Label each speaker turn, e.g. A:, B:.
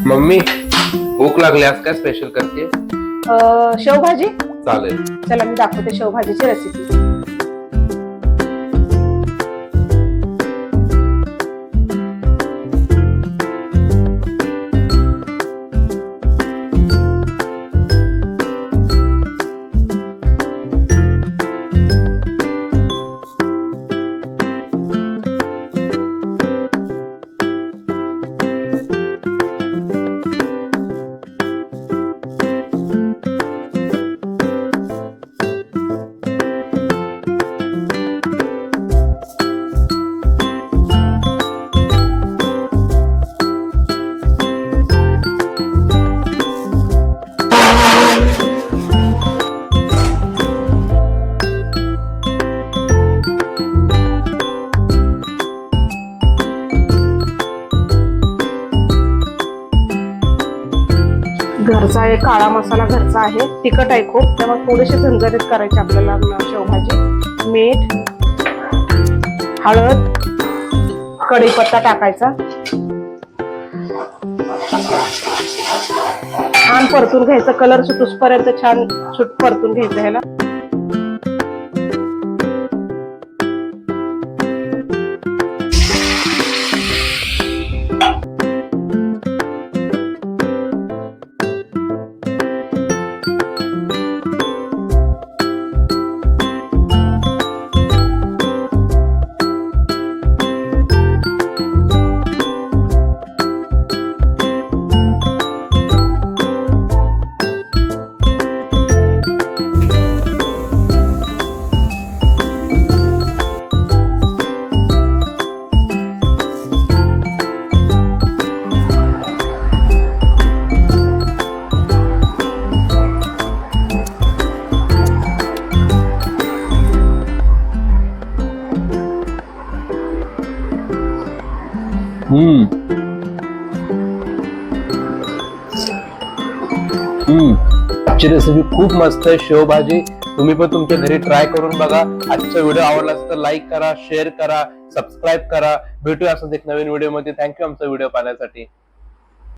A: Mummy भूक लागली, आज काय स्पेशल करते?
B: शेवभाजी.
A: चालेल.
B: चला मी दाखवते शेवभाजीची रेसिपी. घरचा आहे, काळा मसाला घरचा आहे, तिखट आहे खूप, त्यामुळे थोडेसे झणझणीत करायचे आपल्याला शेवभाजी. मीठ, हळद, कढीपत्ता टाकायचा, छान परतून घ्यायचं, कलर सुटूसपर्यंत छान परतून घ्यायचं ह्याला.
A: आजची रेसिपी खूप मस्त आहे शेवभाजी. तुम्ही पण तुमच्या घरी ट्राय करून बघा. आजचा व्हिडिओ आवडला असेल तर लाईक करा, शेअर करा, सबस्क्राईब करा. भेटूया असंच एक नवीन व्हिडिओ मध्ये. थँक्यू आमचा व्हिडिओ पाहण्यासाठी.